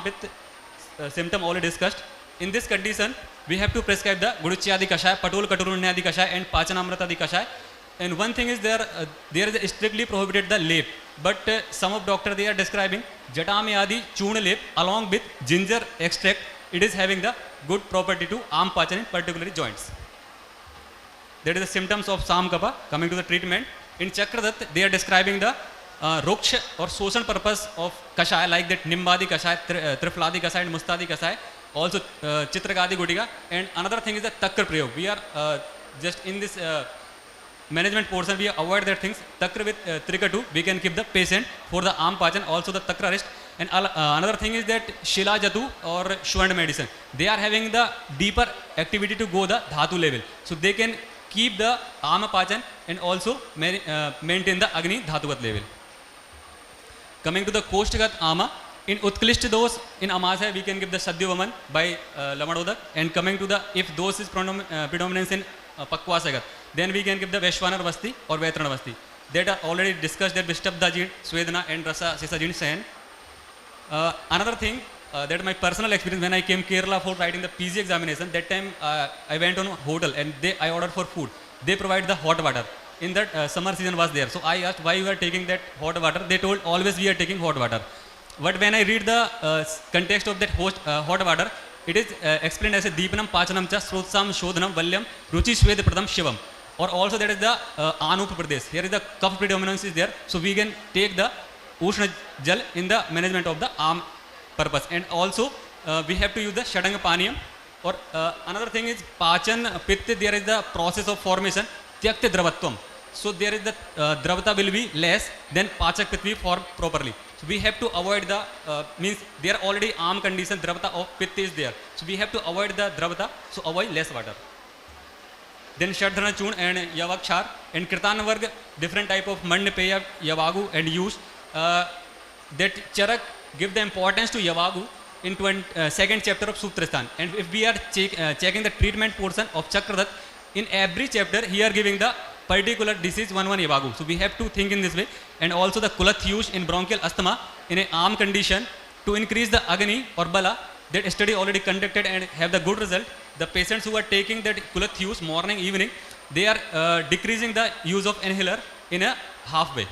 with symptom already discussed. In this condition, we have to prescribe the Guduchyadi Kashaya, Patul Katurunyadi Kashaya and Pachanamratadi Kashaya. And one thing is there is strictly prohibited the lep, but some of doctor they are describing Jatamyadi Churna lep along with ginger extract. It is having the good property to arm pachan in particularly joints. That is the symptoms of Sam Kapha. Coming to the treatment, in Chakradat they are describing the Roksha or social purpose of Kashaya like that Nimbadi Kashaya, Trifladi Kashaya and Mustadi Kashaya, also Chitragadi Gudiga. And another thing is the Takra Prayog. We are just in this management portion, we avoid that things. Takra with Trikatu, we can keep the patient for the arm pachan, also the Takra rest. And another thing is that Shila Jatu or Shwand medicine, they are having the deeper activity to go the Dhatu level. So they can keep the arm pachan and also maintain the Agni Dhatuvat level. Coming to the Koshtagat Ama, in Utklisht dose, in Amasa, we can give the Sadhyavaman by Lamadodak. And coming to the, if dose is predominance in Pakwasagat, then we can give the Veshwanar Vasti or Vetrana Vasti. That are already discussed that Vishtabda Jin, Swedana and Rasa Sisajin Sen. Another thing, that my personal experience when I came Kerala for writing the PG examination, that time I went on a hotel and I ordered for food. They provide the hot water. In that summer season was there. So I asked why you are taking that hot water. They told always we are taking hot water. But when I read the context of that hot water, it is explained as a Deepanam Pachanam Cha Srotsam Shodhanam Valyam Ruchi Swed Pradam Shivam. Or also that is the Anup Pradesh. Here is the Kapha predominance is there. So we can take the Ushna Jal in the management of the arm purpose. And also we have to use the Shadanga Paniyam. Or another thing is Pachan Pitta, there is the process of formation. Tyakta Dravatvam. So there is the Dravata will be less, then Pachak Pitta will be formed properly. So we have to avoid the, means there are already arm condition, Dravata of Pitta is there. So we have to avoid the Dravata, so avoid less water. Then Shadhana Chun and Yavakshar and Kirtan Varg, different type of Mand Peya, Yavagu and use. That Charak give the importance to Yavagu in second chapter of Sutrastan. And if we are checking the treatment portion of Chakradat, in every chapter he are giving the particular disease one Yavagu. So we have to think in this way. And also the Kulath use in bronchial asthma in an arm condition to increase the Agni or Bala. That study already conducted and have the good result. The patients who are taking that Kulath use morning, evening, they are decreasing the use of inhaler in a halfway.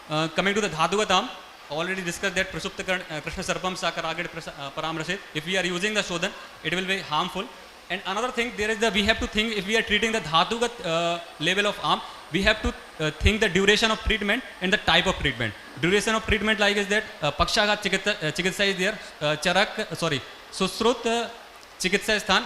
Coming to the Dhatuvatam, already discussed that Prasupta Krishna Sarpam Sakaragad Paramrasit. If we are using the Shodhan, it will be harmful. And another thing, there is the, we have to think if we are treating the Dhatugat level of arm, we have to think the duration of treatment and the type of treatment. Duration of treatment like is that Pakshagat Chikitsa is there, Charak, sorry, Susrut Chikitsa Sthan,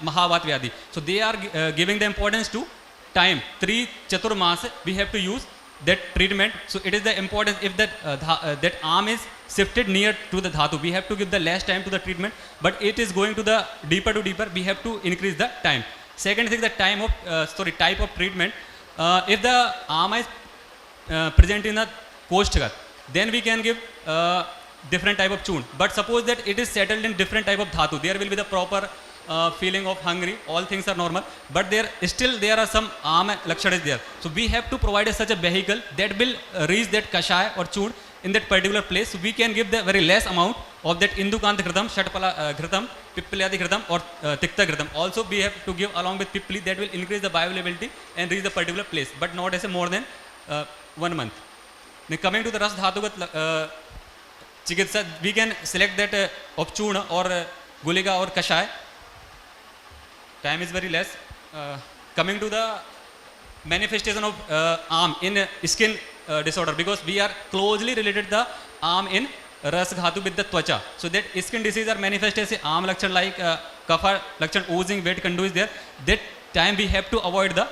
Mahavat Vyadi. So they are giving the importance to time. 3 Chatur Mas, we have to use that treatment. So it is the importance if that that arm is shifted near to the dhatu, we have to give the less time to the treatment, but it is going to the deeper, we have to increase the time. Second thing, the time of type of treatment. If the arm is present in the Koshtagat, then we can give different type of chun. But suppose that it is settled in different type of dhatu, there will be the proper feeling of hungry, all things are normal, but there are some arm lakshanas there. So we have to provide such a vehicle that will reach that kashaya or chun in that particular place. So we can give the very less amount of that Indukanta Ghritam, Shatpala Ghritam, Pippaladi Ghritam or Tikta Ghritam. Also we have to give along with Pippali, that will increase the bioavailability and reach the particular place, but not as a more than 1 month. Now coming to the Ras Dhatugat Chikitsa, we can select that of Churna or Guliga or Kashaya. Time is very less. Coming to the manifestation of arm in skin disorder, because we are closely related the arm in Ras Dhatu with the Twacha. So that skin disease are manifested as arm lakshan like Kapha lakshan, oozing, wet condu is there. That time we have to avoid the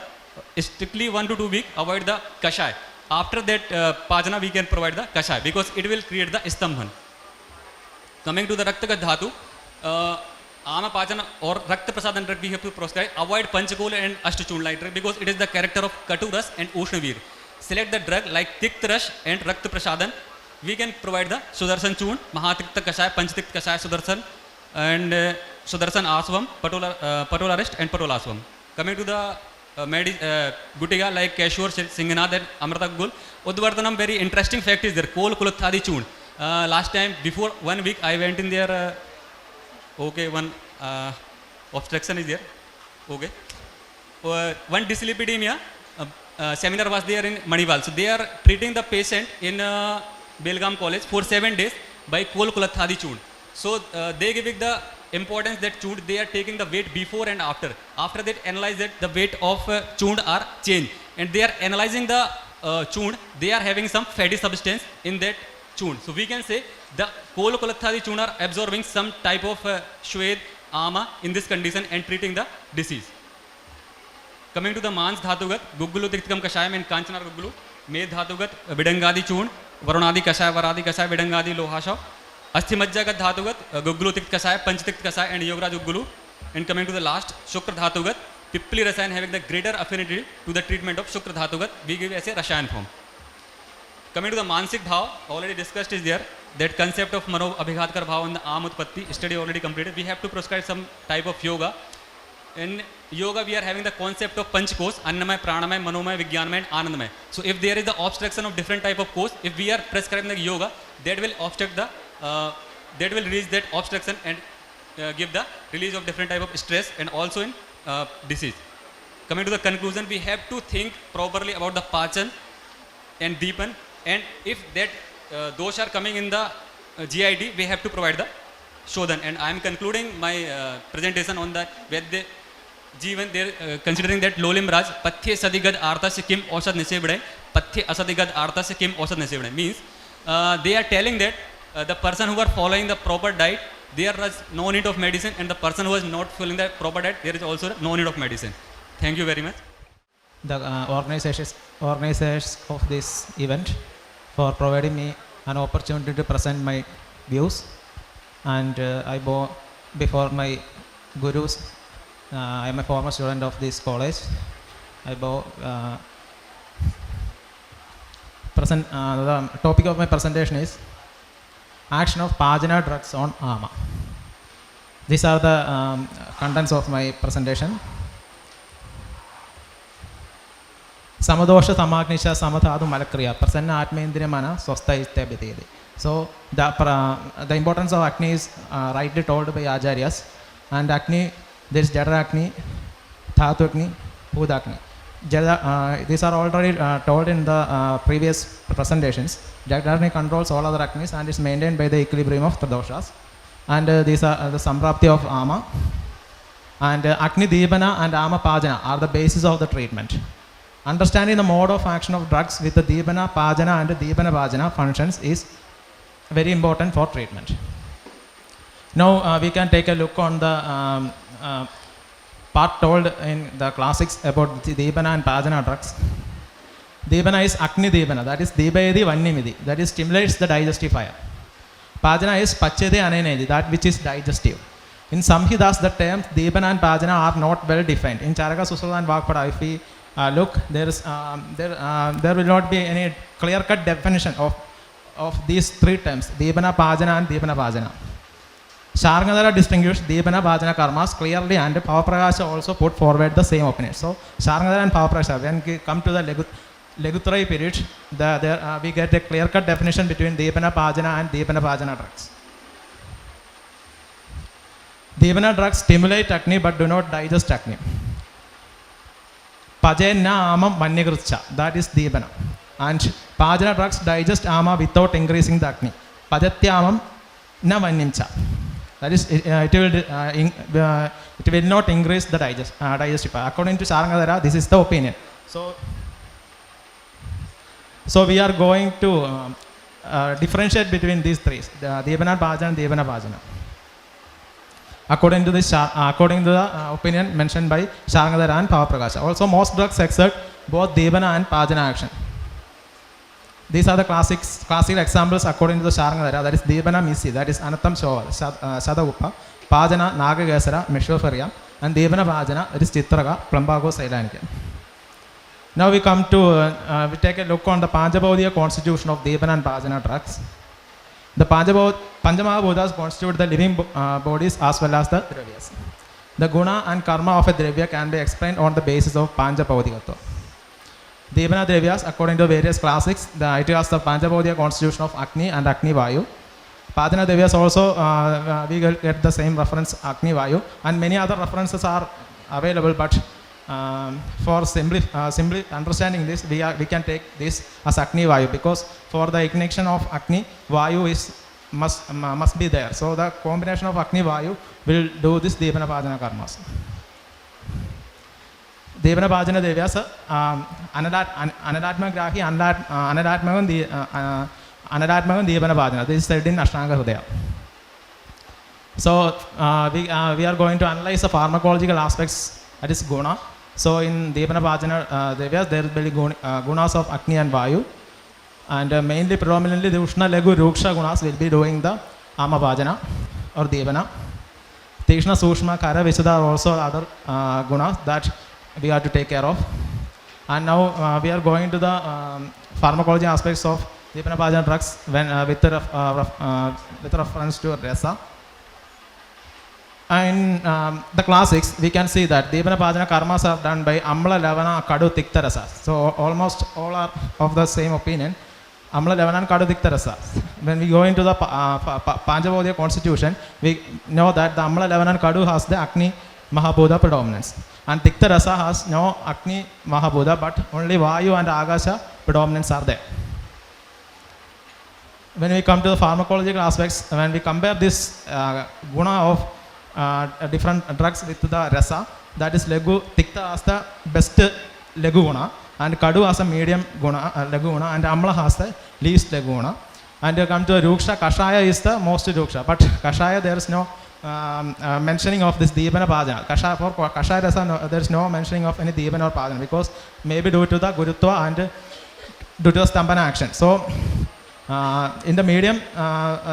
strictly 1 to 2 weeks, avoid the Kashaya. After that Pajana we can provide the Kashaya because it will create the Stambhan. Coming to the Raktagat Dhatu, Ama Pachana or Rakta Prasadan drug we have to prescribe. Avoid Panchakola and Ashtachundla drug because it is the character of Katuras and Ushnavir. Select the drug like Tiktarash and Rakta Prasadan. We can provide the Sudarshan Chun, Mahatikta Kashaya, Panchatikta Kashaya Sudarshan and Sudarshan Asvam, Patola Rest and Patola Asvam. Coming to the Gutiga like Keshwar Singhanath and Amrita Gul. Udvartanam, very interesting fact is there. Kol Kulathadi Chun. Last time, before 1 week, I went in there. Okay, one obstruction is there. Okay. One dyslipidemia seminar was there in Manipal. So they are treating the patient in Belgaum College for 7 days by Kol Kulathadi Chund. So they giving the importance that chund, they are taking the weight before and after. After that, analyze that the weight of chund are changed, and they are analyzing the chund. They are having some fatty substance in that chund. So we can say the Kol Kulathadi chund are absorbing some type of shwed ama in this condition and treating the disease. Coming to the Mans Dhatugat, Guggulu Tiktikam Kashayam and Kanchanar Guggulu, Med Dhatugat, Vidangadi Chund, Varunadi Kashaya, Varadi Kashaya, Vidangadi Lohasha, Asthimajjagat Dhatugat, Guggulu Tikt Kashaya, Panchatikt Kashaya and Yogaraj Guggulu. And coming to the last, Shukra Dhatugat, Pipli Rasayan having the greater affinity to the treatment of Shukra Dhatugat, we give as a Rasayan form. Coming to the Mansik Bhav, already discussed is there, that concept of Mano Abhighatkar Bhav and the Aam Utpatti study already completed. We have to prescribe some type of yoga. In yoga, we are having the concept of Panch Kos, Annamay, Pranamay, Manomay, Vijnanamay and Anandamay. So if there is the obstruction of different type of kos, if we are prescribing the yoga, that will obstruct the, that will release that obstruction and give the release of different type of stress and also in disease. Coming to the conclusion, we have to think properly about the Pachan and Deepan, and if that those are coming in the GID, we have to provide the Shodhan. And I am concluding my presentation on the Vedya Jeevan. They are considering that Lolim Raj, Pathye Sadigad Artha se Kim Osad Nisebde, Pathye Asadigad Artha se Kim Osad Nisebde. Means they are telling that the person who are following the proper diet, there is no need of medicine, and the person who is not following the proper diet, there is also no need of medicine. Thank you very much. The organizers of this event for providing me an opportunity to present my views, and I bow before my gurus. I am a former student of this college. I bow. The topic of my presentation is action of Pajana drugs on AMA. These are the contents of my presentation. Samadosha Samagnisha Samatadu Malakriya Prasanna Atmendriya Mana Swastha Istabhiti. So the importance of acne is rightly told by Acharyas. And acne, there is Jada acne, Dhatu acne, Bhuta acne. These are already told in the previous presentations. Jada acne controls all other acnes and is maintained by the equilibrium of Tradoshas. And these are the Samprapti of Ama. And Acne Deepana and Ama Pajana are the basis of the treatment. Understanding the mode of action of drugs with the Deepana Pajana and Deepana Pajana functions is very important for treatment. Now we can take a look on the part told in the classics about the Deepana and Pajana drugs. Deepana is Agni Deepana, that is Deepayadi Vannimidi, that is stimulates the digestive fire. Pajana is Pachede Anenedi, that which is digestive. In Samhidas, the terms Deepana and Pajana are not well defined. In Charaka, Susala and Vakpada, if we look, there will not be any clear-cut definition of these three terms, Deepana, Pajana and Deepana Pajana. Sharngadara distinguished Deepana Pajana karmas clearly, and Pavaprakasha also put forward the same opinion. So Sharngadara and Pavaprakasha, when we come to the Legutrai period, we get a clear-cut definition between Deepana Pajana and Deepana Pajana drugs. Deepana drugs stimulate acne but do not digest acne. Pajana Amam Vannigrucha, that is Deepana. And Pajana drugs digest Ama without increasing the acne. Pajatyamam na Vannimcha. That is, it will not increase the digestive. According to Sharngadara, this is the opinion. So we are going to differentiate between these three, the Deepana Pajana and Deepana Pajana. According to the opinion mentioned by Sharngadara and Pavaprakasha. Also, most drugs exert both Deepana and Pajana action. These are the classic examples according to the Sharngadara, that is Deepana Misi, that is Anatam Shoval, Sadaguppa, Pajana Nagagasara, Meshofaria, and Deepana Pajana, that is Chitraga, Plambago, Sailanica. Now we come to, we take a look on the Panchabaudhiya constitution of Deepana and Pajana drugs. The Panchamahabhutas constitute the living bodies as well as the Dravyas. The guna and karma of a Dravya can be explained on the basis of Panchabaudhikatva. Devana Devyas, according to various classics, it has the Panchabodhya constitution of Agni and Agni Vayu. Pachana Devyas also, we get the same reference, Agni Vayu, and many other references are available, but for simply understanding this, we can take this as Agni Vayu, because for the ignition of Agni, Vayu must be there. So the combination of Agni Vayu will do this Devana Pachana karmas. Devana Pachana Devyas, Anadatma Grahi, Anadatma Devana Pachana. This is said in Ashtanga Hridaya. So we are going to analyze the pharmacological aspects, that is guna. So in Devana Pachana Devyas, there will be gunas of Agni and Vayu. And mainly, predominantly, the Ushna Legu Ruksha gunas will be doing the Amapachana or Devana. Tikshna, Sushma, Kara, Visuddha are also other gunas that we have to take care of. And now we are going to the pharmacology aspects of Devana Pachana drugs with reference to Rasa. In the classics, we can see that Devana Pachana karmas are done by Amla, Lavana, Kadu, Tikta Rasa. So almost all are of the same opinion. Amla, Lavana and Kadu, Tikta Rasa. When we go into the Panchabodhya constitution, we know that the Amla, Lavana and Kadu has the Agni Mahabodha predominance. And Tikta Rasa has no Agni Mahabodha, but only Vayu and Agasha predominance are there. When we come to the pharmacological aspects, when we compare this guna of different drugs with the rasa, that is Legu, Tikta has the best Legu guna, and Kadu has a medium guna, Legu guna, and Amla has the least Legu guna. And you come to Ruksha, Kashaya is the most Ruksha, but Kashaya there is no mentioning of this Devana Pachana. For Kashaya rasa, there is no mentioning of any Devana or Pachana, because maybe due to the Gurutva and due to the Stambhana action. So in the medium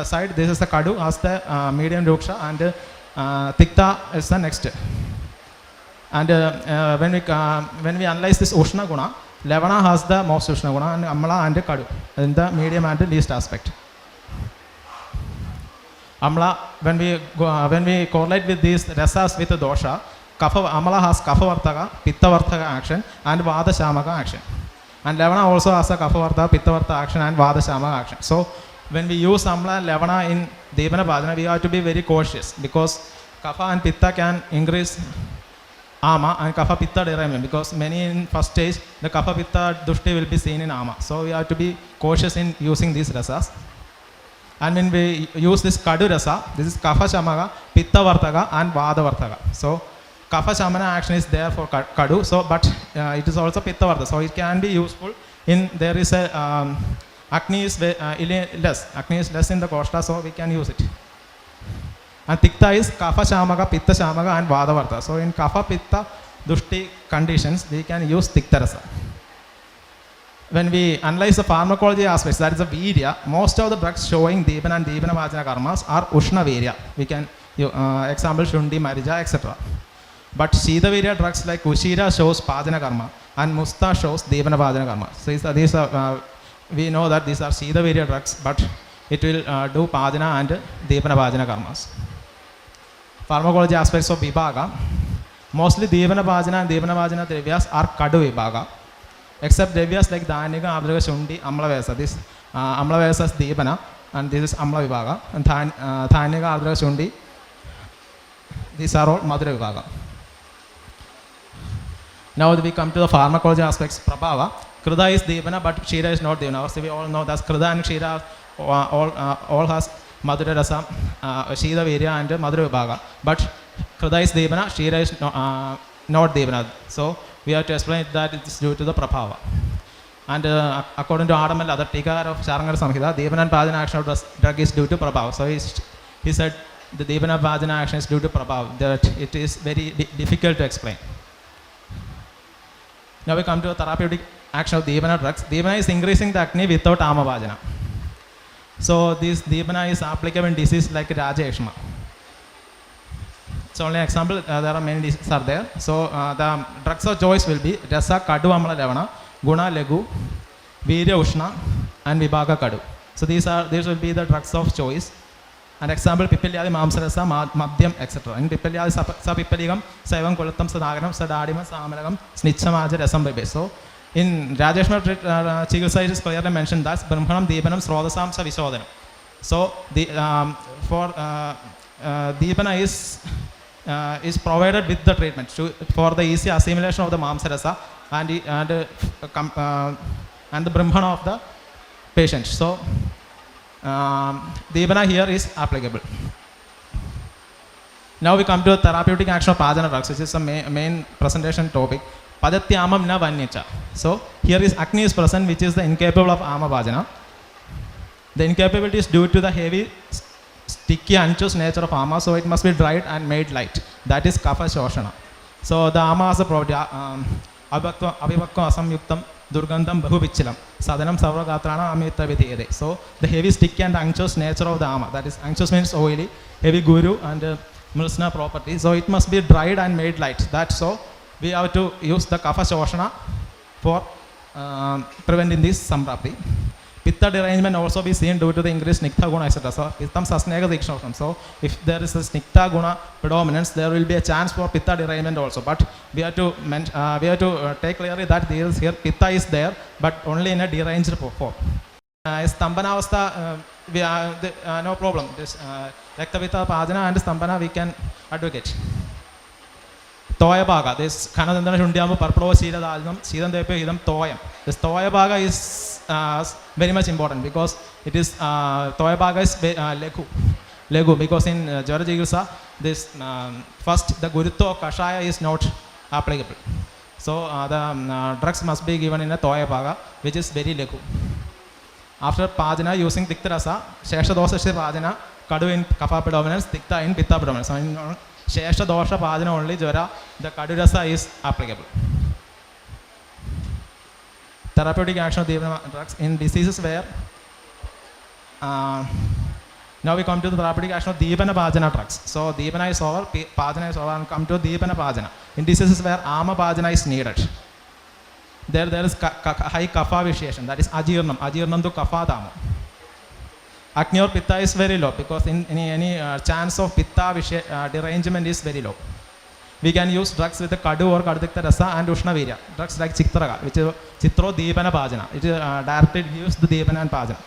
side, this is the Kadu has the medium Ruksha, and Tikta is the next. And when we analyze this Ushna guna, Lavana has the most Ushna guna, and Amla and Kadu in the medium and the least aspect. Amla, when we correlate with these rasas with the dosha, Amla has Kapha Vartaka, Pitta Vartaka action, and Vada Shamaka action. And Lavana also has a Kapha Varta, Pitta Varta action, and Vada Shamaka action. So when we use Amla and Lavana in Devana Pachana, we have to be very cautious, because Kapha and Pitta can increase Ama and Kapha Pitta derangement, because many in first stage the Kapha Pitta Dushti will be seen in Ama. So we have to be cautious in using these rasas. And when we use this Kadu rasa, this is Kapha Shamaka, Pitta Vartaka, and Vada Vartaka. So Kapha Shamana action is there for Kadu, so but it is also Pitta Vartaka. So it can be useful in, there is a Agni is less. Agni is less in the Koshta, so we can use it. And Tikta is Kapha Shamaka, Pitta Shamaka, and Vada Varta. So in Kapha Pitta Dushti conditions, we can use Tikta Rasa. When we analyze the pharmacology aspects, that is the Virya, most of the drugs showing Devana and Devana Pachana karmas are Ushna Virya. We can, example Shundi, Marija, etc. But Shita Virya drugs like Ushira shows Pachana karma, and Musta shows Devana Pachana karma. So these are we know that these are Shita Virya drugs, but it will do Pachana and Devana Pachana karmas. Pharmacology aspects of Vibhaga, mostly Devana Pachana and Devana Pachana Devyas are Kadu Vibhaga, except Devyas like Dhanika, Abdraga, Shundi, Amla Vesa. This Amla Vesa is Devana, and this is Amla Vibhaga, and Dhanika, Abdraga, Shundi, these are all Madhura Vibhaga. Now we come to the pharmacology aspects. Prabhava, Krida is Devana, but Kshira is not Devana. So we all know that Krida and Kshira all has Madhura Rasa, Shida Virya and Madhura Vibhaga. But Krida is Devana, Kshira is not Devana. So we have to explain that it is due to the Prabhava. And according to Adam and other Tikar of Sharangar Samhita, Devana and Pachana action of drug is due to Prabhava. So he said the Devana Pachana action is due to Prabhava, that it is very difficult to explain. Now we come to the therapeutic action of Devana drugs. Devana is increasing the Agni without Amapachana. So this Devana is applicable in disease like Rajeshma. So only example, there are many diseases are there. So the drugs of choice will be Rasa, Kadu, Amala, Lavana, Guna, Legu, Virya, Ushna, and Vibhaga, Kadu. So these will be the drugs of choice. And example, Pippaliyadi, Mamsarasa, Madhyam, etc. In Pippaliyadi, Sapippaligam, Saivam, Kolatam, Sadagaram, Sadadima, Samalagam, Snitchamaja, Rasam, Bebe. So In Rajeshwar Chikitsa it is clearly mentioned that Brahmanam Deepanam Srodasam Sa Visodhanam. So Deepana is provided with the treatment for the easy assimilation of the Mamsarasa and the Brahmana of the patient. So Deepana here is applicable. Now we come to the therapeutic action of Pajana drugs, which is the main presentation topic. Padatyamam na vanyacha. So here is Agni is present, which is the incapable of Ama Pajana. The incapability is due to the heavy, sticky, unchoose nature of Ama, so it must be dried and made light. That is Kapha Shoshana. So the Ama has a property, Abhivakva Asamyuktam Durgandam Bahuvichilam. Sadhanam Savragatrana Amita Videre. So the heavy, sticky, and anxious nature of the Ama, that is, anxious means oily, heavy guru, and Mulsna property. So it must be dried and made light. That's so we have to use the Kapha Shoshana for preventing this Samprapti. Pitta derangement also be seen due to the increased Sniktha Guna, etc. So Pittam Sasnega Dikshosham. So if there is a Sniktha Guna predominance, there will be a chance for Pitta derangement also. But we have to take clearly that there is here Pitta is there, but only in a deranged form. Stambhanavastha, no problem. This Raktapitta Pajana and Stambhana we can advocate. Toya Bhaga, this Kanadandana Shundyama Parplo Sida Dalgam, Sidan Depe Idam Toyam. This Toya Bhaga is very much important because it is Toya Bhaga is Legu because in Jara Chikitsa this first the Gurutto Kashaya is not applicable. So the drugs must be given in a Toya Bhaga, which is very Legu. After Pajana using Tikta Rasa, Shesha Dosa Pajana, Kadu in Kapha predominance, Tikta in Pitta predominance. So in Shesha Dosha Pajana only Jara, the Kadu Rasa is applicable. Therapeutic action of the drugs in diseases where now we come to the therapeutic action of Deepana Pajana drugs. So Deepana is over, Pajana is over, and come to Deepana Pajana. In diseases where Ama Pajana is needed. There is high kapha vitiation, that is ajirnam to kapha dama. Agni or pitta is very low because in any chance of pitta derangement is very low. We can use drugs with the kadu or kadudikta rasa and ushna virya. Drugs like chitraga, which is chitro deepana pajana. It is directly gives the deepana and pajana.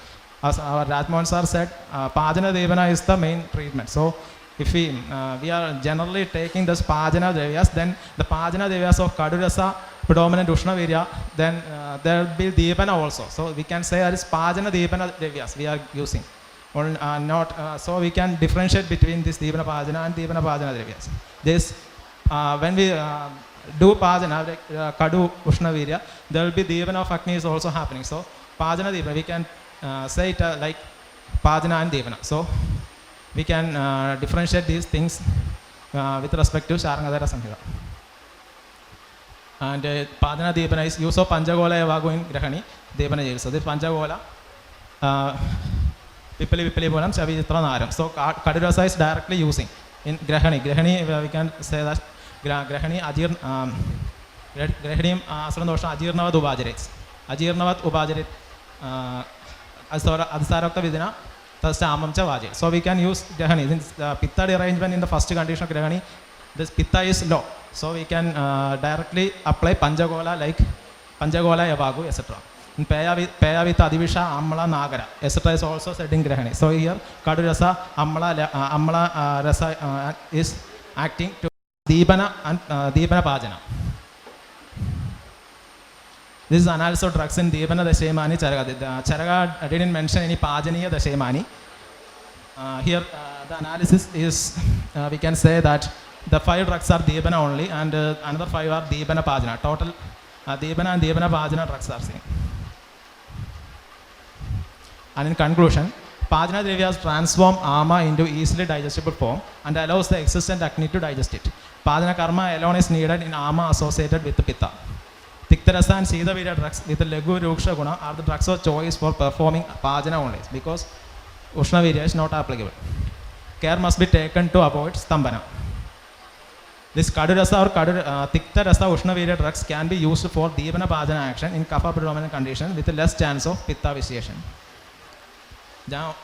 As our Rajmohan sir said, pajana deepana is the main treatment. So if we are generally taking this pajana devyas, then the pajana devyas of kadu rasa predominant Ushna Virya, then there will be Deepana also. So we can say that is Pajana Deepana Devyas we are using. Or, so we can differentiate between this Deepana Pajana and Deepana Pajana Devyas. This, when we do Pajana, Kadu Ushna Virya, there will be Deepana of Agni is also happening. So Pajana Deepana, we can say it like Pajana and Deepana. So we can differentiate these things with respect to Sharangadhara Samhita. And Pajana Deepana is use of Panchagola Evago in Grahani, Deepana. So this Panchagola, Pipali Bolam, Chavi Tranaram. So Kadirasa is directly using in Grahani. Grahani, we can say that Grahani Ajir Grahani Asrandosha Ajirnavat Ubajarit. Ajirnavat Ubajarit Asarakta Vidina, Tastamam Chavaji. So we can use Grahani. Since Pitta derangement in the first condition of Grahani, this Pitta is low. So we can directly apply Panchagola like Panchagola Yavagu, etc. In Payavita Adivisha, Amala Nagara, etc. is also said in Grahani. So here Kadurasa, Amala Rasa is acting to Deepana and Deepana Pajana. This is analysis of drugs in Deepana Dashemani Charaga. Charaga didn't mention any Pajaniya Dashemani. Here the analysis is, we can say that the 5 drugs are Deepana only and another 5 are Deepana Pajana. Total Deepana and Deepana Pajana drugs are same. And in conclusion, Pajana Devyas transform Ama into easily digestible form and allows the existent Agni to digest it. Pajana Karma alone is needed in Ama associated with the Pitta. Tiktarasa and Sida Virya drugs with the Legu Ruksha Guna are the drugs of choice for performing Pajana only because Ushna Virya is not applicable. Care must be taken to avoid Stambhana. This Kadurasa or Tikta Rasa Ushna Virya drugs can be used for Deepana Pajana action in Kapha predominant condition with less chance of Pitta vitiation. Now,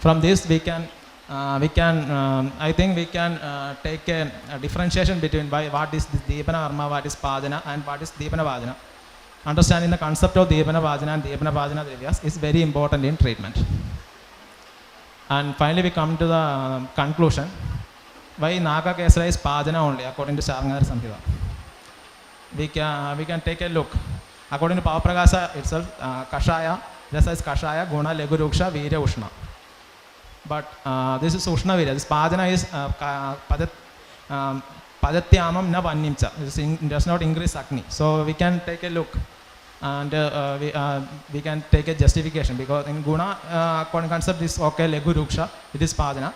from this we can I think we can take a differentiation between by what is this Deepana Karma, what is Pajana and what is Deepana Pajana. understanding the concept of Depana Pachana and Depana Pachana Dravyas is very important in treatment. And finally, we come to the conclusion. Why Naka Kesara is Pachana only, according to Sharangara Samhita. We can take a look. According to Pavaprakasa itself, Kashaya, Rasa is Kashaya, Guna, Legu, Ruksha, Virya, Ushna. But this is Ushna Virya. This Pachana is Padatyamam na Vannimcha. It does not increase Agni. So we can take a look and we can take a justification, because in Guna, according concept is okay, Legu, Ruksha, it is Pachana.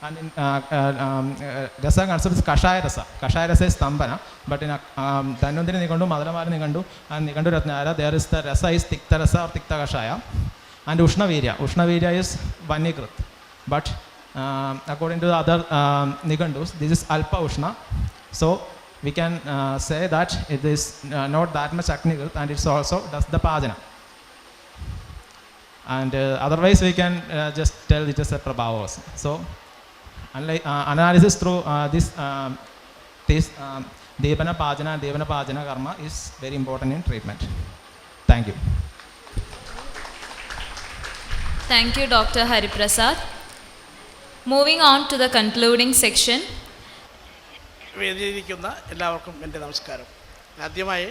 And in Rasa concept is Kashaya Rasa. Kashaya Rasa is Stambana. But in Dhanvantari Nikandu, Madharamari Nikandu, and Nikandu Ratnayara, there is the Rasa is Tikta Rasa or Tikta Kashaya. And Ushna Virya. Ushna Virya is Vannikrit. But according to the other Nikandus, this is Alpa Ushna. So we can say that it is not that much Agnikrit, and it's also does the Pachana. And otherwise we can just tell it is a Prabhava. So analysis through this Depana Pachana and Depana Pachana karma is very important in treatment. Thank you. Thank you, Dr. Hariprasad. Moving on to the concluding section. വേദിയിരിക്കുന്ന എല്ലാവർക്കും എൻ്റെ നമസ്കാരം. ആദ്യമായി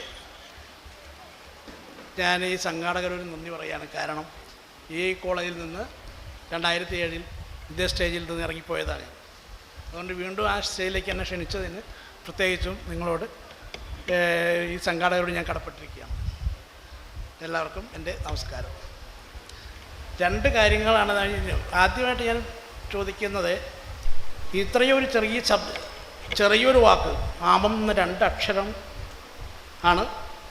ഞാൻ ഈ സംഘാടകരോട് നന്ദി പറയുകയാണ്. കാരണം ഈ കോളേജിൽ നിന്ന് 2007 ഇതേ സ്റ്റേജിൽ നിന്ന് ഇറങ്ങിപ്പോയതാണ്. അതുകൊണ്ട് വീണ്ടും ആ സ്റ്റേജിലേക്ക് എന്നെ ക്ഷണിച്ചതിന് പ്രത്യേകിച്ചും നിങ്ങളോട് ഈ സംഘാടകരോട് ഞാൻ കടപ്പെട്ടിരിക്കുകയാണ്. എല്ലാവർക്കും എൻ്റെ നമസ്കാരം. 2 കാര്യങ്ങളാണ് ആദ്യമായിട്ട് ഞാൻ ചോദിക്കുന്നത്. ഇത്രയൊരു ചെറിയൊരു വാക്ക്, ആമം എന്ന 2 അക്ഷരം ആണ്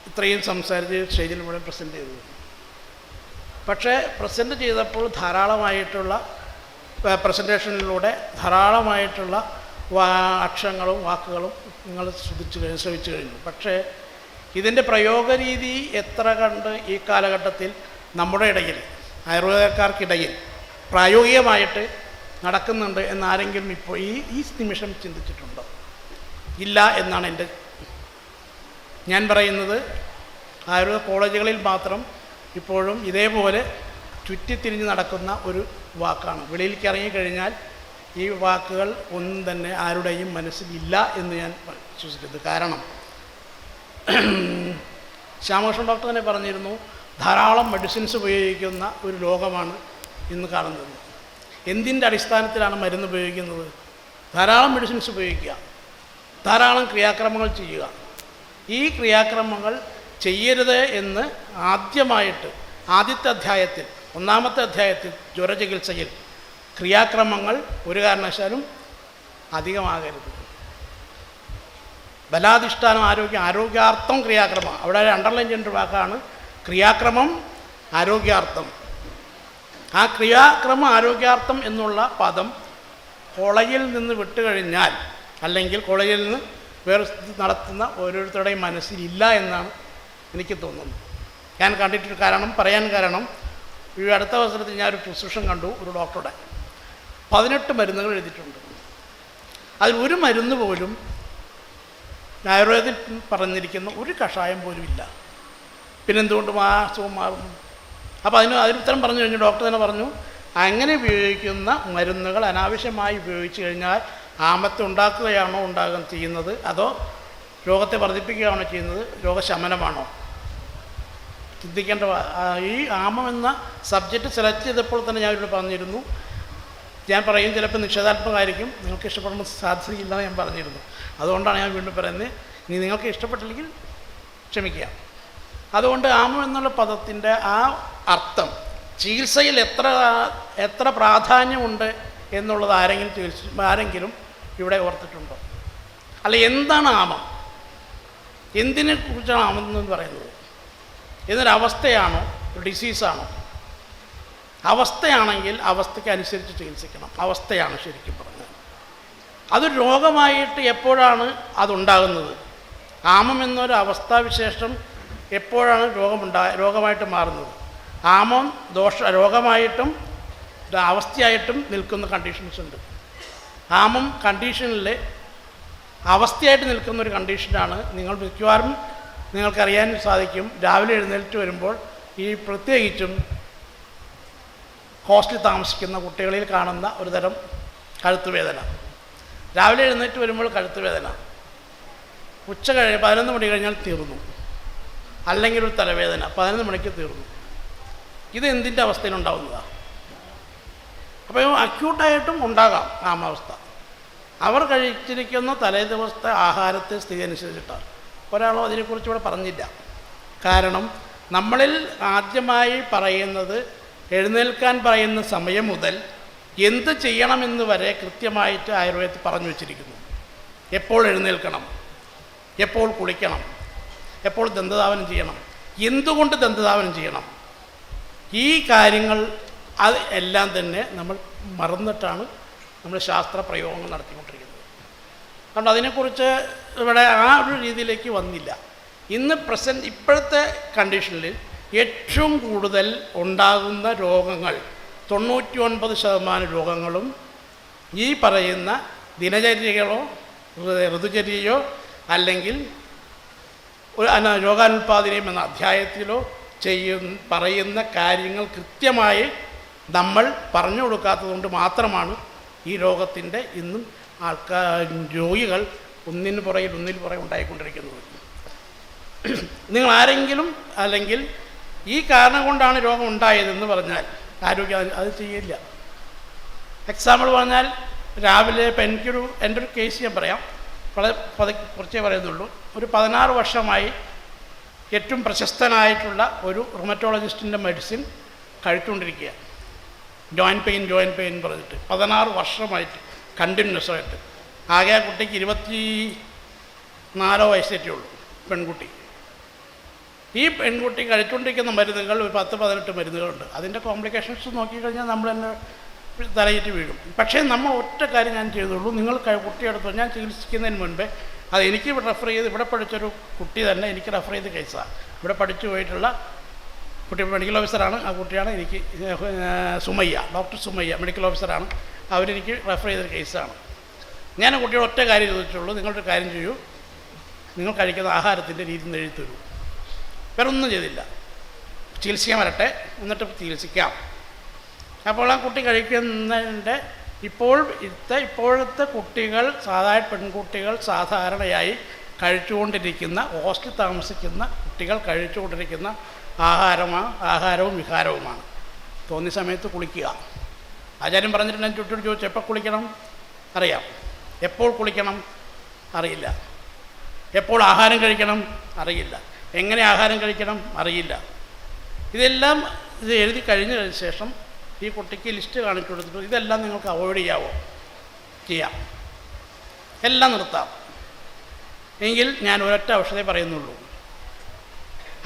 ഇത്രയും സംസാരിച്ച് സ്റ്റേജിൽ മുഴുവൻ പ്രസൻറ്റ് ചെയ്തത്. പക്ഷേ പ്രസൻറ്റ് ചെയ്തപ്പോൾ ധാരാളമായിട്ടുള്ള പ്രസൻറ്റേഷനിലൂടെ ധാരാളമായിട്ടുള്ള അക്ഷരങ്ങളും വാക്കുകളും നിങ്ങൾ ശ്രമിച്ചു കഴിഞ്ഞു. പക്ഷേ ഇതിൻ്റെ പ്രയോഗരീതി എത്ര കണ്ട് ഈ കാലഘട്ടത്തിൽ നമ്മുടെ ഇടയിൽ, ആയുർവേദക്കാർക്കിടയിൽ പ്രായോഗികമായിട്ട് നടക്കുന്നുണ്ട് എന്നാരെങ്കിലും ഇപ്പോൾ ഈ നിമിഷം ചിന്തിച്ചിട്ടുണ്ടോ? ഇല്ല എന്നാണ് ഞാൻ പറയുന്നത്. ആയുർവേദ കോളേജുകളിൽ മാത്രം ഇപ്പോഴും ഇതേപോലെ ചുറ്റിത്തിരിഞ്ഞ് നടക്കുന്ന ഒരു വാക്കാണ്. വെളിയിലേക്ക് ഇറങ്ങിക്കഴിഞ്ഞാൽ ഈ വാക്കുകൾ ഒന്നും തന്നെ ആരുടെയും മനസ്സിലില്ല എന്ന് ഞാൻ വിശ്വസിക്കുന്നത്. കാരണം ശ്യാമകൃഷ്ണൻ ഡോക്ടർ തന്നെ പറഞ്ഞിരുന്നു, ധാരാളം മെഡിസിൻസ് ഉപയോഗിക്കുന്ന ഒരു ലോകമാണ് ഇന്ന് കാണുന്നത്. എന്തിൻ്റെ അടിസ്ഥാനത്തിലാണ് മരുന്ന് ഉപയോഗിക്കുന്നത്? ധാരാളം മെഡിസിൻസ് ഉപയോഗിക്കുക, ധാരാളം ക്രിയാക്രമങ്ങൾ ചെയ്യുക. ഈ ക്രിയാക്രമങ്ങൾ ചെയ്യരുത് എന്ന് ആദ്യത്തെ അധ്യായത്തിൽ, 1ാമത്തെ അധ്യായത്തിൽ ജ്വരചികിത്സയിൽ ക്രിയാക്രമങ്ങൾ ഒരു കാരണവശാലും അധികമാകരുത്. ബലാധിഷ്ഠാനം ആരോഗ്യാർത്ഥം ക്രിയാക്രമം. അവിടെ അണ്ടർലൈൻ ചെയ്യേണ്ട വാക്കാണ് ക്രിയാക്രമം, ആരോഗ്യാർത്ഥം. ആ ക്രിയാക്രമം ആരോഗ്യാർത്ഥം എന്നുള്ള പദം കോളേജിൽ നിന്ന് വിട്ടുകഴിഞ്ഞാൽ, അല്ലെങ്കിൽ കോളേജിൽ നിന്ന് വേറെ നടത്തുന്ന ഓരോരുത്തരുടെയും മനസ്സിലില്ല എന്നാണ് എനിക്ക് തോന്നുന്നത്. ഞാൻ കണ്ടിട്ട് പറയാൻ കാരണം ഈ അടുത്ത അവസരത്തിൽ ഞാനൊരു പ്രിസ്ക്രിപ്ഷൻ കണ്ടു ഒരു ഡോക്ടറുടെ. 18 മരുന്നുകൾ എഴുതിയിട്ടുണ്ട്. അതിൽ ഒരു മരുന്ന് പോലും ആയുർവേദത്തിൽ പറഞ്ഞിരിക്കുന്ന ഒരു കഷായം പോലും ഇല്ല. പിന്നെന്തുകൊണ്ട് അസുഖം മാറുന്നു? അപ്പോൾ അതിനുത്തരം പറഞ്ഞു കഴിഞ്ഞു. ഡോക്ടർ തന്നെ പറഞ്ഞു, അങ്ങനെ ഉപയോഗിക്കുന്ന മരുന്നുകൾ അനാവശ്യമായി ഉപയോഗിച്ച് കഴിഞ്ഞാൽ ആമത്തെ ഉണ്ടാക്കുകയാണോ ചെയ്യുന്നത്, അതോ രോഗത്തെ വർദ്ധിപ്പിക്കുകയാണോ ചെയ്യുന്നത്, രോഗശമനമാണോ? ചിന്തിക്കേണ്ട. ഈ ആമം എന്ന സബ്ജക്റ്റ് സെലക്ട് ചെയ്തപ്പോൾ തന്നെ ഞാൻ ഇവിടെ പറഞ്ഞിരുന്നു, ഞാൻ പറയും ചിലപ്പോൾ നിഷേധാത്മകമായിരിക്കും, നിങ്ങൾക്ക് ഇഷ്ടപ്പെടുമ്പോൾ സാധ്യതയില്ലെന്ന് ഞാൻ പറഞ്ഞിരുന്നു. അതുകൊണ്ടാണ് ഞാൻ വീണ്ടും പറയുന്നത്, ഇനി നിങ്ങൾക്ക് ഇഷ്ടപ്പെട്ടില്ലെങ്കിൽ ക്ഷമിക്കുക. അതുകൊണ്ട് ആമം എന്നുള്ള പദത്തിൻ്റെ ആ അർത്ഥം, ചികിത്സയിൽ എത്ര പ്രാധാന്യമുണ്ട് എന്നുള്ളത് ആരെങ്കിലും ഇവിടെ ഓർത്തിട്ടുണ്ടോ? അല്ല, എന്താണ് ആമം? എന്തിനെ കുറിച്ചാണ് ആമം എന്ന് പറയുന്നത്? ഇതൊരവസ്ഥയാണോ, ഒരു ഡിസീസാണോ? അവസ്ഥയാണെങ്കിൽ അവസ്ഥയ്ക്ക് അനുസരിച്ച് ചികിത്സിക്കണം. അവസ്ഥയാണ് ശരിക്കും പറഞ്ഞത്. അതൊരു രോഗമായിട്ട് എപ്പോഴാണ് അതുണ്ടാകുന്നത്? ആമം എന്നൊരു അവസ്ഥാവിശേഷം എപ്പോഴാണ് രോഗമായിട്ട് മാറുന്നത്? ആമം രോഗമായിട്ടും അവസ്ഥയായിട്ടും നിൽക്കുന്ന കണ്ടീഷൻസ് ഉണ്ട്. ആമം കണ്ടീഷനിൽ അവസ്ഥയായിട്ട് നിൽക്കുന്ന ഒരു കണ്ടീഷനാണ് നിങ്ങൾ മിക്കവാറും നിങ്ങൾക്കറിയാൻ സാധിക്കും, രാവിലെ എഴുന്നേറ്റ് വരുമ്പോൾ ഈ പ്രത്യേകിച്ചും ഹോസ്റ്റലിൽ താമസിക്കുന്ന കുട്ടികളിൽ കാണുന്ന ഒരു തരം കഴുത്തുവേദന. രാവിലെ എഴുന്നേറ്റ് വരുമ്പോൾ കഴുത്തുവേദന, ഉച്ച 11 മണി കഴിഞ്ഞാൽ തീർന്നു, അല്ലെങ്കിൽ ഒരു തലവേദന 11 മണിക്ക് തീർന്നു. ഇത് എന്തിൻ്റെ അവസ്ഥയിലുണ്ടാവുന്നതാണ്? അപ്പോൾ അക്യൂട്ടായിട്ടും ഉണ്ടാകാം ആമാവസ്ഥ. അവർ കഴിച്ചിരിക്കുന്ന തലേ ദിവസത്തെ ആഹാരത്തെ സ്ഥിതി അനുസരിച്ചിട്ടാണ്. ഒരാളും അതിനെക്കുറിച്ച് ഇവിടെ പറഞ്ഞില്ല. കാരണം നമ്മളിൽ ആദ്യമായി പറയുന്നത് എഴുന്നേൽക്കാൻ പറയുന്ന സമയം മുതൽ എന്ത് ചെയ്യണമെന്ന് വരെ കൃത്യമായിട്ട് ആയുർവേദത്തിൽ പറഞ്ഞു വച്ചിരിക്കുന്നു. എപ്പോൾ എഴുന്നേൽക്കണം, എപ്പോൾ കുളിക്കണം, എപ്പോൾ ദന്തധാവനം ചെയ്യണം, എന്തുകൊണ്ട് ദന്തധാവനം ചെയ്യണം, ഈ കാര്യങ്ങൾ അത് എല്ലാം തന്നെ നമ്മൾ മറന്നിട്ടാണ് നമ്മൾ ശാസ്ത്ര പ്രയോഗങ്ങൾ നടത്തിക്കൊണ്ടിരിക്കുന്നത്. അതുകൊണ്ട് അതിനെക്കുറിച്ച് ഇവിടെ ആ ഒരു രീതിയിലേക്ക് വന്നില്ല. ഇന്ന് ഇപ്പോഴത്തെ കണ്ടീഷനിൽ ഏറ്റവും കൂടുതൽ ഉണ്ടാകുന്ന രോഗങ്ങൾ 99% രോഗങ്ങളും ഈ പറയുന്ന ദിനചര്യകളോ ഋതുചര്യയോ അല്ലെങ്കിൽ ഒരു രോഗാനുൽപാദനം എന്ന അധ്യായത്തിലോ പറയുന്ന കാര്യങ്ങൾ കൃത്യമായി നമ്മൾ പറഞ്ഞു കൊടുക്കാത്തതുകൊണ്ട് മാത്രമാണ് ഈ രോഗത്തിൻ്റെ ഇന്നും രോഗികൾ ഒന്നിന് പുറകിൽ ഉണ്ടായിക്കൊണ്ടിരിക്കുന്നത്. നിങ്ങൾ ആരെങ്കിലും അല്ലെങ്കിൽ ഈ കാരണം കൊണ്ടാണ് രോഗം ഉണ്ടായതെന്ന് പറഞ്ഞാൽ ആരോഗ്യം അത് ചെയ്യില്ല. എക്സാമ്പിൾ പറഞ്ഞാൽ രാവിലെ ഇപ്പം എൻ്റെ ഒരു കേസ് ഞാൻ പറയാം, വളരെ കുറച്ചേ പറയുന്നുള്ളൂ. ഒരു 16 വർഷമായി ഏറ്റവും പ്രശസ്തനായിട്ടുള്ള ഒരു റുമറ്റോളജിസ്റ്റിൻ്റെ മെഡിസിൻ കഴിച്ചുകൊണ്ടിരിക്കുക. ജോയിൻറ്റ് പെയിൻ പറഞ്ഞിട്ട് 16 വർഷമായിട്ട് കണ്ടിന്യൂസ് ആയിട്ട്. ആകെ ആ കുട്ടിക്ക് 24 വയസ്സേറ്റേ ഉള്ളൂ, പെൺകുട്ടി. ഈ പെൺകുട്ടി കഴിച്ചുകൊണ്ടിരിക്കുന്ന മരുന്നുകൾ ഒരു 10-18 മരുന്നുകളുണ്ട്. അതിൻ്റെ കോംപ്ലിക്കേഷൻസ് നോക്കിക്കഴിഞ്ഞാൽ നമ്മൾ തന്നെ തലയിട്ട് വീഴും. പക്ഷേ നമ്മൾ ഒറ്റ കാര്യം ഞാൻ ചെയ്തുള്ളൂ, നിങ്ങൾ കുട്ടിയെടുത്തോ. ഞാൻ ചികിത്സിക്കുന്നതിന് മുൻപേ അത് എനിക്ക് റെഫർ ചെയ്ത് ഇവിടെ പഠിച്ചൊരു കുട്ടി തന്നെ എനിക്ക് റെഫർ ചെയ്ത കേസാണ്. ഇവിടെ പഠിച്ചു പോയിട്ടുള്ള കുട്ടി മെഡിക്കൽ ഓഫീസറാണ്. ആ കുട്ടിയാണ് എനിക്ക് സുമയ്യ, ഡോക്ടർ സുമയ്യ മെഡിക്കൽ ഓഫീസറാണ്. അവരെനിക്ക് റെഫർ ചെയ്തൊരു കേസാണ്. ഞാൻ കുട്ടിയോട് ഒറ്റ കാര്യം ചോദിച്ചുള്ളൂ, നിങ്ങളൊരു കാര്യം ചെയ്യൂ, നിങ്ങൾ കഴിക്കുന്ന ആഹാരത്തിൻ്റെ രീതി എഴുതി തരൂ. വേറെ ഒന്നും ചെയ്തില്ല. ചികിത്സിക്കാൻ വരട്ടെ, എന്നിട്ട് ചികിത്സിക്കാം. അപ്പോൾ ആ കുട്ടി കഴിക്കുന്നതിൻ്റെ ഇപ്പോഴത്തെ കുട്ടികൾ പെൺകുട്ടികൾ സാധാരണയായി കഴിച്ചുകൊണ്ടിരിക്കുന്ന, ഹോസ്റ്റലിൽ താമസിക്കുന്ന കുട്ടികൾ കഴിച്ചുകൊണ്ടിരിക്കുന്ന ആഹാരവും വിഹാരവുമാണ്. തോന്നിയ സമയത്ത് കുളിക്കുക. ആചാര്യം പറഞ്ഞിട്ട് ഞാൻ ചുറ്റോട് ചോദിച്ചു, എപ്പോൾ കുളിക്കണം അറിയാം, എപ്പോൾ കുളിക്കണം അറിയില്ല, എപ്പോൾ ആഹാരം കഴിക്കണം അറിയില്ല, എങ്ങനെ ആഹാരം കഴിക്കണം അറിയില്ല. ഇതെല്ലാം എഴുതി കഴിഞ്ഞതിന് ശേഷം ഈ കുട്ടിക്ക് ലിസ്റ്റ് കാണിച്ചു കൊടുത്തിട്ട് ഇതെല്ലാം നിങ്ങൾക്ക് അവോയ്ഡ് ചെയ്യാം, എല്ലാം നിർത്താം എങ്കിൽ ഞാൻ ഒരൊറ്റ ഔഷധമേ പറയുന്നുള്ളൂ.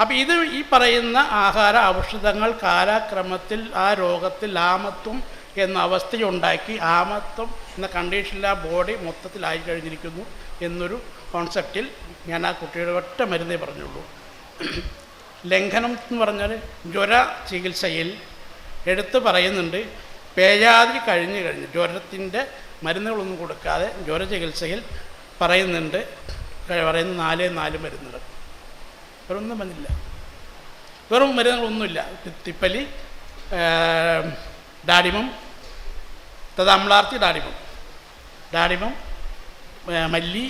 അപ്പോൾ ഈ പറയുന്ന ആഹാര ഔഷധങ്ങൾ കാലക്രമത്തിൽ ആ രോഗത്തിൽ ആമത്വം എന്ന അവസ്ഥയുണ്ടാക്കി, ആമത്വം എന്ന കണ്ടീഷനിൽ ആ ബോഡി മൊത്തത്തിലായി കഴിഞ്ഞിരിക്കുന്നു എന്നൊരു കോൺസെപ്റ്റിൽ ഞാൻ ആ കുട്ടിയുടെ ഒറ്റ മരുന്നേ പറഞ്ഞുള്ളൂ. ലംഘനം എന്ന് പറഞ്ഞാൽ ജ്വര ചികിത്സയിൽ എടുത്ത് പറയുന്നുണ്ട്, പേജാതി കഴിഞ്ഞ് ജ്വരത്തിൻ്റെ മരുന്നുകളൊന്നും കൊടുക്കാതെ ജ്വര ചികിത്സയിൽ പറയുന്നുണ്ട് 4 മരുന്നുകൾ. വേറൊന്നും വന്നില്ല, വെറും മരുന്നുകളൊന്നുമില്ല. തിപ്പലി, ഡാഡിമം, തദാമ്ലാർത്തി, ഡാഡിമം, മല്ലി,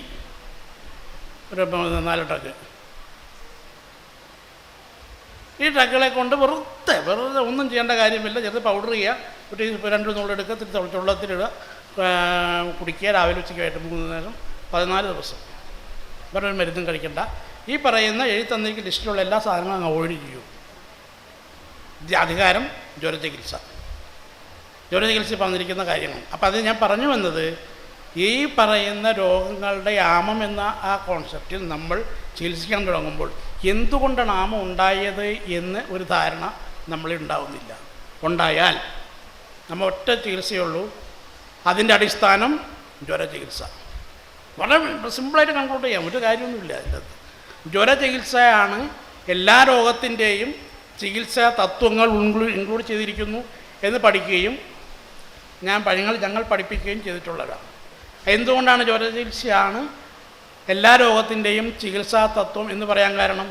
ഒരു 4 ഡ്രഗ്. ഈ ഡ്രഗുകളെ കൊണ്ട് വെറുതെ ഒന്നും ചെയ്യേണ്ട കാര്യമില്ല. ചെറുത് പൗഡർ ചെയ്യുക, ഒരു 2 നുള്ളെടുക്കുക, വെള്ളത്തിലിടുക, കുടിക്കുക, രാവിലെ ഉച്ചയ്ക്കായിട്ട് 3 നേരം 14 ദിവസം. വേറൊരു മരുന്നും കഴിക്കണ്ട. ഈ പറയുന്ന എഴുത്തന്നേക്ക് ലിസ്റ്റിലുള്ള എല്ലാ സാധനങ്ങളും അങ്ങ് അവോയ്ഡ് ചെയ്യൂ. അധികാരം ജ്വര ചികിത്സ പറഞ്ഞിരിക്കുന്ന കാര്യങ്ങൾ. അപ്പോൾ അത് ഞാൻ പറഞ്ഞു വന്നത്, ഈ പറയുന്ന രോഗങ്ങളുടെ ആമം എന്ന ആ കോൺസെപ്റ്റിൽ നമ്മൾ ചികിത്സിക്കാൻ തുടങ്ങുമ്പോൾ എന്തുകൊണ്ടാണ് ആമം ഉണ്ടായത് എന്ന് ഒരു ധാരണ നമ്മളിൽ ഉണ്ടാവുന്നില്ല. ഉണ്ടായാൽ നമ്മൾ ഒറ്റ ചികിത്സയുള്ളൂ, അതിൻ്റെ അടിസ്ഥാനം ജ്വര ചികിത്സ. വളരെ സിമ്പിളായിട്ട് കൺക്ലൂഡ് ചെയ്യാം, ഒരു കാര്യമൊന്നുമില്ല അതിൻ്റെ അകത്ത്. ജ്വര ചികിത്സയാണ് എല്ലാ രോഗത്തിൻ്റെയും ചികിത്സാ തത്വങ്ങൾ ഇൻക്ലൂഡ് ചെയ്തിരിക്കുന്നു എന്ന് പഠിക്കുകയും ഞങ്ങൾ പഠിപ്പിക്കുകയും ചെയ്തിട്ടുള്ളതാണ്. എന്തുകൊണ്ടാണ് ജ്വര ചികിത്സയാണ് എല്ലാ രോഗത്തിൻ്റെയും ചികിത്സാ തത്വം എന്ന് പറയാൻ കാരണം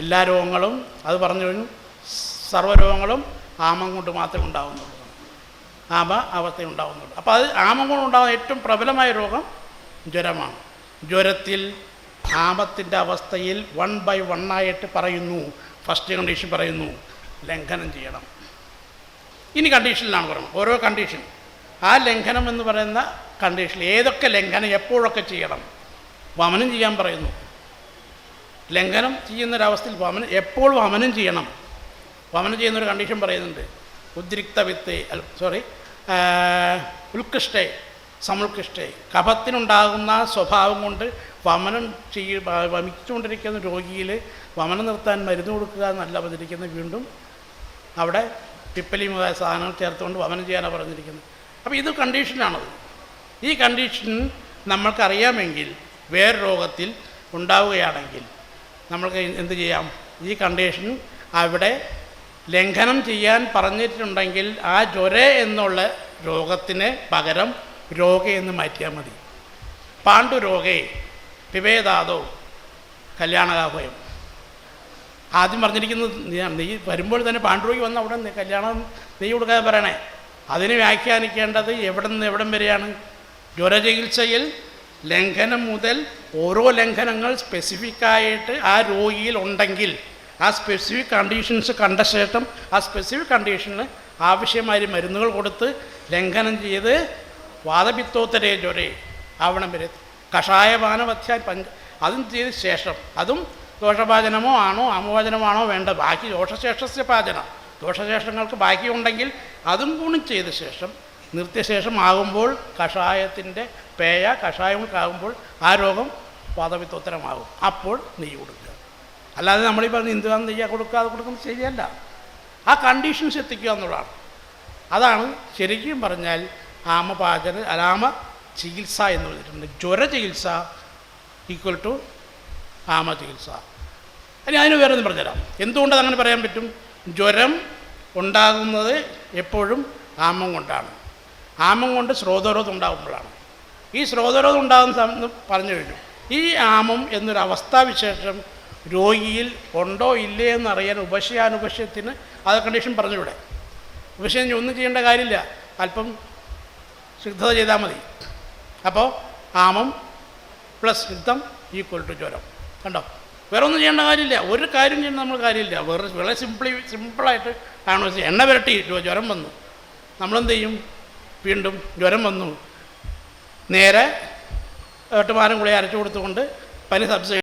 എല്ലാ രോഗങ്ങളും അത് പറഞ്ഞു കഴിഞ്ഞു, സർവ്വരോഗങ്ങളും ആമം കൊണ്ട് മാത്രമേ ഉണ്ടാകുന്നുള്ളൂ, ആമ അവസ്ഥ ഉണ്ടാകുന്നുള്ളൂ. അപ്പോൾ അത് ആമം കൊണ്ടുണ്ടാകുന്ന ഏറ്റവും പ്രബലമായ രോഗം ജ്വരമാണ്. ജ്വരത്തിൽ ആമത്തിൻ്റെ അവസ്ഥയിൽ 1 by 1 ആയിട്ട് പറയുന്നു. ഫസ്റ്റ് കണ്ടീഷൻ പറയുന്നു ലംഘനം ചെയ്യണം. ഇനി കണ്ടീഷനിലാണ് പറയുന്നത്, ഓരോ കണ്ടീഷൻ. ആ ലംഘനം എന്ന് പറയുന്ന കണ്ടീഷനിൽ ഏതൊക്കെ ലംഘനം എപ്പോഴൊക്കെ ചെയ്യണം. വമനം ചെയ്യാൻ പറയുന്നു. ലംഘനം ചെയ്യുന്നൊരവസ്ഥയിൽ എപ്പോൾ വമനം ചെയ്യണം. വമനം ചെയ്യുന്നൊരു കണ്ടീഷൻ പറയുന്നുണ്ട്. ഉദ്രിക്ത വിത്ത് ഉത്കൃഷ്ടേ സമുത്കൃഷ്ടേ, കഫത്തിനുണ്ടാകുന്ന സ്വഭാവം കൊണ്ട് വമിച്ചുകൊണ്ടിരിക്കുന്ന രോഗിയിൽ വമനം നിർത്താൻ മരുന്ന് കൊടുക്കുക എന്നല്ല പറഞ്ഞിരിക്കുന്നത്. വീണ്ടും അവിടെ പിപ്പലി മുതലായ സാധനങ്ങൾ ചേർത്തുകൊണ്ട് വമനം ചെയ്യാനാണ് പറഞ്ഞിരിക്കുന്നത്. അപ്പോൾ ഇത് കണ്ടീഷനാണത്. ഈ കണ്ടീഷൻ നമ്മൾക്കറിയാമെങ്കിൽ വേറെ രോഗത്തിൽ ഉണ്ടാവുകയാണെങ്കിൽ നമ്മൾക്ക് എന്ത് ചെയ്യാം, ഈ കണ്ടീഷൻ അവിടെ ലംഘനം ചെയ്യാൻ പറഞ്ഞിട്ടുണ്ടെങ്കിൽ ആ ജ്വര എന്നുള്ള രോഗത്തിന് പകരം രോഗ എന്ന് മാറ്റിയാൽ മതി. പാണ്ഡുരോഗേ പിവേദാദോ കല്യാണകാഹ്വയം. ആദ്യം പറഞ്ഞിരിക്കുന്നത് നീ വരുമ്പോൾ തന്നെ പാണ്ഡുരോഗി വന്ന് അവിടെ കല്യാണം നെയ്യ് കൊടുക്കാതെ പറയണേ. അതിന് വ്യാഖ്യാനിക്കേണ്ടത് എവിടെ നിന്ന് എവിടം വരെയാണ്. ജ്വരചികിത്സയിൽ ലംഘനം മുതൽ ഓരോ ലംഘനങ്ങൾ സ്പെസിഫിക്കായിട്ട് ആ രോഗിയിൽ ഉണ്ടെങ്കിൽ ആ സ്പെസിഫിക് കണ്ടീഷൻസ് കണ്ട ശേഷം ആ സ്പെസിഫിക് കണ്ടീഷന് ആവശ്യമായ മരുന്നുകൾ കൊടുത്ത് ലംഘനം ചെയ്ത് വാതപിത്തോത്തരേ ജ്വരേ ആവണം വരെ കഷായപാനവധ്യാൻ അതും ചെയ്ത ശേഷം, അതും ദോഷപാചനമോ ആണോ ആമോചനമാണോ വേണ്ട, ബാക്കി ദോഷശേഷസ്യ പാചന, ദോഷശേഷങ്ങൾക്ക് ബാക്കിയുണ്ടെങ്കിൽ അതും കൂടി ചെയ്ത ശേഷം നിർത്തിയശേഷം ആകുമ്പോൾ കഷായത്തിൻ്റെ കഷായങ്ങൾക്കാകുമ്പോൾ ആ രോഗം വാതപിത്തോത്തരമാകും. അപ്പോൾ നെയ്യ് കൊടുക്കുക. അല്ലാതെ നമ്മളീ പറഞ്ഞ് എന്തുവാണ് നെയ്യ് കൊടുക്കാതെ കൊടുക്കുന്നത് ശരിയല്ല. ആ കണ്ടീഷൻസ് എത്തിക്കുക എന്നുള്ളതാണ്. അതാണ് ശരിക്കും പറഞ്ഞാൽ ആമ ചികിത്സ എന്ന് പറഞ്ഞിട്ടുണ്ട്. ജ്വര ചികിത്സ ഈക്വൽ ടു ആമ ചികിത്സ. ഇനി അതിന് വേറെ ഒന്നും പറഞ്ഞുതരാം. എന്തുകൊണ്ടത് അങ്ങനെ പറയാൻ പറ്റും. ജ്വരം ഉണ്ടാകുന്നത് എപ്പോഴും ആമം കൊണ്ടാണ്. ആമം കൊണ്ട് സ്രോതരോധം ഉണ്ടാകുമ്പോഴാണ്. ഈ സ്രോതരോധം ഉണ്ടാകുന്ന പറഞ്ഞു കഴിഞ്ഞു. ഈ ആമം എന്നൊരു അവസ്ഥാവിശേഷം രോഗിയിൽ ഉണ്ടോ ഇല്ലേ എന്നറിയാൻ ഉപശയാനുപശ്യത്തിന് അത് കണ്ടീഷൻ പറഞ്ഞുകൂടെ. ഉപശയം ഒന്നും ചെയ്യേണ്ട കാര്യമില്ല, അല്പം സിദ്ധത ചെയ്താൽ മതി. അപ്പോൾ ആമം പ്ലസ് സിദ്ധം ഈക്വൽ ടു ജ്വരം. കണ്ടോ, വേറെ ഒന്നും ചെയ്യേണ്ട കാര്യമില്ല, ഒരു കാര്യം ചെയ്യുന്ന നമ്മൾ കാര്യമില്ല. വളരെ സിമ്പിളായിട്ട് ആണ്. എണ്ണ പുരട്ടി ജ്വരം വന്നു, നമ്മളെന്ത് ചെയ്യും, വീണ്ടും ജ്വരം വന്നു, നേരെ 8 മാരം കൂടി അരച്ചു കൊടുത്തുകൊണ്ട് പനി സബ്സിഡി